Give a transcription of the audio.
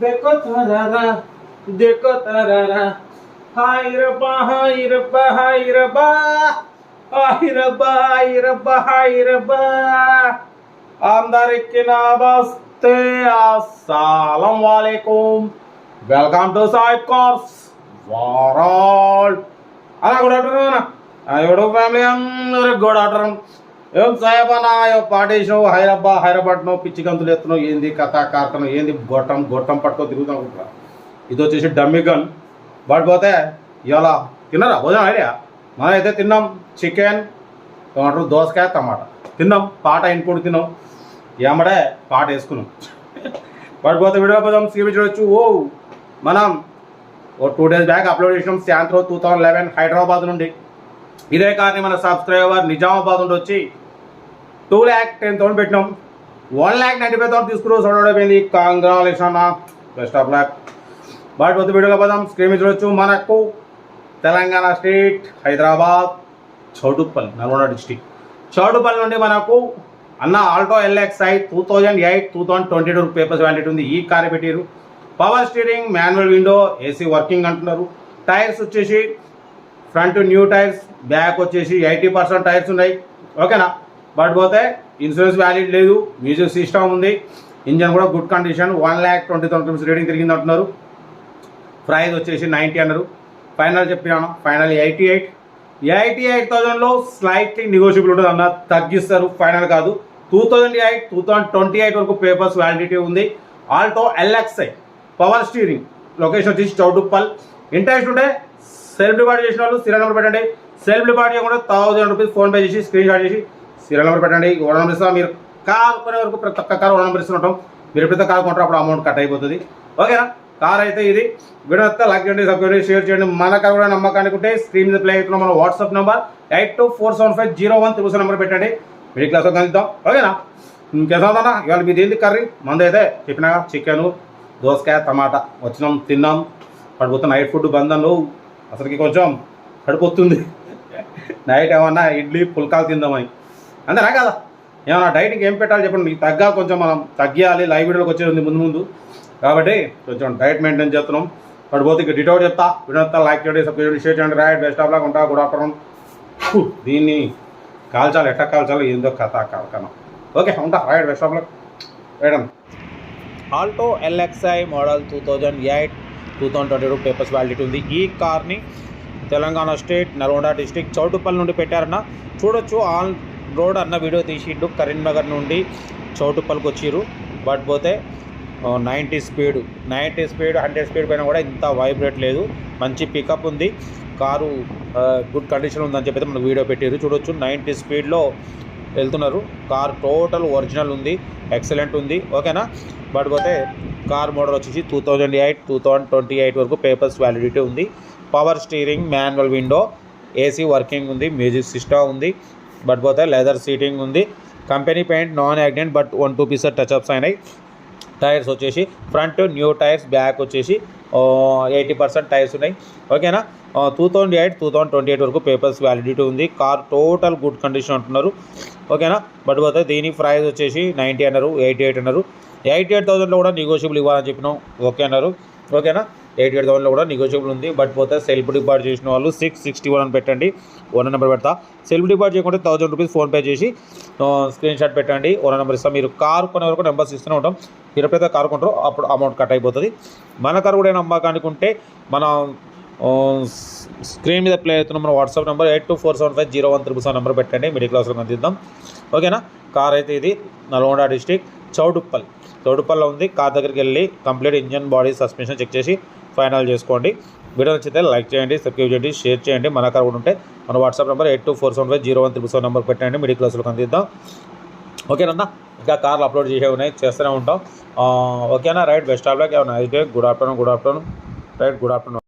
देखो तारा देखो तारा हाय रब्बा हाय रब्बा हाय रब्बा हाय रब्बा हाय रब्बा हाय रब्बा అందరికి నమస్తే అస్సలం వాలేకుమ్ వెల్కమ్ టు సాయిబ్ కార్స్ వరల్డ్ అలా గుడ్ ఆఫ్టర్నూన్ యూట్యూబ్ ఫ్యామిలీ అందరికి గుడ్ ఆఫ్టర్నూన్ ఏం సాయబ్ అన్న పాటేసావు హైదరాబాద్ పిచ్చి గంతులు ఎత్తున్నావు ఏంది కథ కార్ఖానం ఏంది గొట్టం పట్టుకొని తిరుగుతాం అనుకుంటున్నా ఇది వచ్చేసి డమ్మీ గన్ పడిపోతే ఇవాళ తిన్నారా భోజనం ఐడియా మనం అయితే తిన్నాం చికెన్ టమాటో దోసకాయ టమాటా తిన్నాం పాట ఇన్పుడు తిన్నాం ఏమడే పాట వేసుకున్నాం పడిపోతే వీడియో పదం చూడవచ్చు ఓ మనం ఓ 2 days బ్యాక్ అప్లోడ్ చేసినాం శాంత్రో 2011 హైదరాబాద్ నుండి ఇదే కానీ మన సబ్స్క్రైబర్ నిజామాబాద్ నుండి వచ్చి 2,10,000 పెట్టినాం 1,95,000 తీసుకుని చూడబోయింది కాంగ్రాచులేషన్ బెస్ట్ ఆఫ్ లక్ పడిపోతే వీడియోలో పదం స్క్రీన్ చూడవచ్చు మనకు తెలంగాణ స్టేట్ హైదరాబాద్ చౌటుప్పల్ నల్గొండ డిస్టిక్ చౌటుప్పల్ నుండి మనకు అన్న ఆల్టో ఎల్ఎక్స్ఐ 2008-2022 పేపర్స్ వ్యాలిడిటీ ఉంది ఈ కార్ పెట్టారు power steering manual window AC working అంటున్నారు టైర్స్ వచ్చేసి ఫ్రంట్ న్యూ టైర్స్ బ్యాక్ వచ్చేసి 80% టైర్స్ ఉన్నాయి ఓకేనా బట్ పోతే ఇన్సూరెన్స్ వ్యాలిడ్ లేదు మ్యూజిక్ సిస్టమ్ ఉంది ఇంజన్ కూడా గుడ్ కండిషన్ 1,20,000 రూపీస్ రేటింగ్ తిరిగింది అంటున్నారు ప్రైస్ వచ్చేసి 90 అన్నారు ఫైనల్ చెప్పినాను ఫైనల్ 88,000లో స్లైట్లీ నెగోషియబుల్ ఉంటుంది అన్న తగ్గిస్తారు ఫైనల్ కాదు 2008-2028 వరకు పేపర్స్ వ్యాలిడిటీ ఉంది Alto LXi power steering location వచ్చేసి చౌటుప్పల్ ఇంట్రెస్ట్ ఉంటే సెల్ఫ్ డిపాజిట్ చేసిన వాళ్ళు సీరియల్ నెంబర్ పెట్టండి సెల్ఫ్ డిపాజిట్ చేయకుండా 1,000 రూపీస్ ఫోన్పే చేసి స్క్రీన్ షాట్ చేసి సీరియల్ నెంబర్ పెట్టండి 1 నెంబర్ ఇస్తాం మీరు కార్ కొనే వరకు ప్రతి ఒక్క కార్ 1 నెంబర్ ఇస్తుంటాం మీరు ఎప్పుడైతే కార్ కొంటారో అప్పుడు అమౌంట్ కట్ అయిపోతుంది ఓకేనా కార్ అయితే ఇది వీడియో అంతా లైక్ చేయండి సబ్స్క్రైబ్ చేయండి షేర్ చేయండి మన కార్ కూడా నమ్మకానికి ఉంటే స్క్రీన్ మీద ప్లే అవుతున్నాం మన వాట్సాప్ నెంబర్ 82475013 నెంబర్ పెట్టండి మిడిల్ క్లాస్ కలుద్దాం ఓకేనా ఇంకేదన్నా ఇవాళ మీది ఏంది కర్రీ మంది అయితే చెప్పినా చికెను దోసకాయ టమాటా వచ్చినాం తిన్నాం పడిపోతే నైట్ ఫుడ్ బంధంలో అసలుకి కొంచెం పడిపోతుంది నైట్ ఏమన్నా ఇడ్లీ పుల్కాలు తిందామని అంతేనా కదా ఏమన్నా డైటింగ్ ఏం పెట్టాలి చెప్పండి మీకు తగ్గాలి కొంచెం మనం తగ్గియాలి లైవ్ వీడియోకి వచ్చేది ముందు కాబట్టి కొంచెం డైట్ మెయింటైన్ చేస్తున్నాం పడిపోతే ఇక డిటౌట్ చెప్తా వీడియో అంతా లైక్ చేయండి సబ్స్క్రైబ్ చేయండి షేర్ చేయండి రైట్ బెస్ట్ ఆఫ్ లాగా ఉంటా గుడ్ ఆఫ్టర్నూన్ దీన్ని కాల్చాలి ఎట్లా కాల్చాలి ఏందో కథ కాల్కనం ఓకే ఉంటా right best of luck right అన్న Alto LXI model 2008-2022 papers validity ఉంది ఈ కార్ని తెలంగాణ స్టేట్ నల్గొండ డిస్టిక్ చౌటుప్పల్ నుండి పెట్టారన్న చూడొచ్చు ఆన్ రోడ్ అన్న వీడియో తీసిండు కరీంనగర్ నుండి చౌటుప్పల్కి వచ్చిర్రు బట్ పోతే 90 స్పీడ్ 100 స్పీడ్ పైన కూడా ఇంత వైబ్రేట్ లేదు మంచి పికప్ ఉంది కారు గుడ్ కండిషన్ ఉందని చెప్పి మనకు వీడియో పెట్టారు చూడొచ్చు 90 స్పీడ్లో వెళ్తున్నారు కార్ టోటల్ ఒరిజినల్ ఉంది ఎక్సలెంట్ ఉంది ఓకేనా బట్ పోతే కార్ మోడల్ వచ్చేసి 2008-2028 వరకు పేపర్స్ వ్యాలిడిటీ ఉంది power steering manual window AC working ఉంది మ్యూజిక్ సిస్టమ్ ఉంది బట్ పోతే లెదర్ సీటింగ్ ఉంది company paint non accident but 1-2 pieces touch-ups అయినాయి టైర్స్ వచ్చేసి ఫ్రంట్ న్యూ టైర్స్ బ్యాక్ వచ్చేసి 80% టైర్స్ ఉన్నాయి ఓకేనా 2008-2028 వరకు పేపర్స్ వ్యాలిడిటీ ఉంది కార్ టోటల్ గుడ్ కండిషన్ అంటున్నారు ఓకేనా బట్ పోతే దీని ప్రైస్ వచ్చేసి 90 అన్నారు 88 అన్నారు 88,000లో కూడా నెగోషియబుల్ ఇవ్వాలని చెప్పినాం ఓకే అన్నారు ఓకేనా 88,000లో కూడా నెగోషియబుల్ ఉంది బట్ పోతే సెల్ఫ్ డిపాజిట్ చేసిన వాళ్ళు 661 అని పెట్టండి 1 నెంబర్ పెడతా సెల్ఫ్ డిపాజిట్ చేయకుంటే 1,000 రూపీస్ ఫోన్పే చేసి స్క్రీన్ షాట్ పెట్టండి 1 నెంబర్ ఇస్తాం మీరు కార్ కొనే వరకు నెంబర్స్ ఇస్తూనే ఉంటాం మీరు ఎప్పుడైతే కార్ కొంటారో అప్పుడు అమౌంట్ కట్ అయిపోతుంది మన కార్ కూడా నమ్మకానికి ఉంటే మన స్క్రీన్ మీద ప్లే అవుతున్న మన వాట్సాప్ నెంబర్ 82475013 నెంబర్ పెట్టండి మిడిల్ క్లాస్లో అందిద్దాం ఓకేనా కార్ అయితే ఇది నల్గొండ డిస్టిక్ చౌటుప్పల్లో ఉంది కార్ దగ్గరికి వెళ్ళి complete engine body suspension check చేసి ఫైనల్ చేసుకోండి వీడియో నచ్చితే లైక్ చేయండి సబ్స్క్రైబ్ చేయండి షేర్ చేయండి మన కార్ కూడా ఉంటే మన వాట్సాప్ నెంబర్ 82475013 నెంబర్ పెట్టండి మిడిల్ క్లాస్లో అందిద్దాం ఓకేనన్నా ఇంకా కార్లు అప్లోడ్ చేసే ఉన్నాయి చేస్తూనే ఉంటాం ఓకేనా right best of luck nice day good afternoon right good afternoon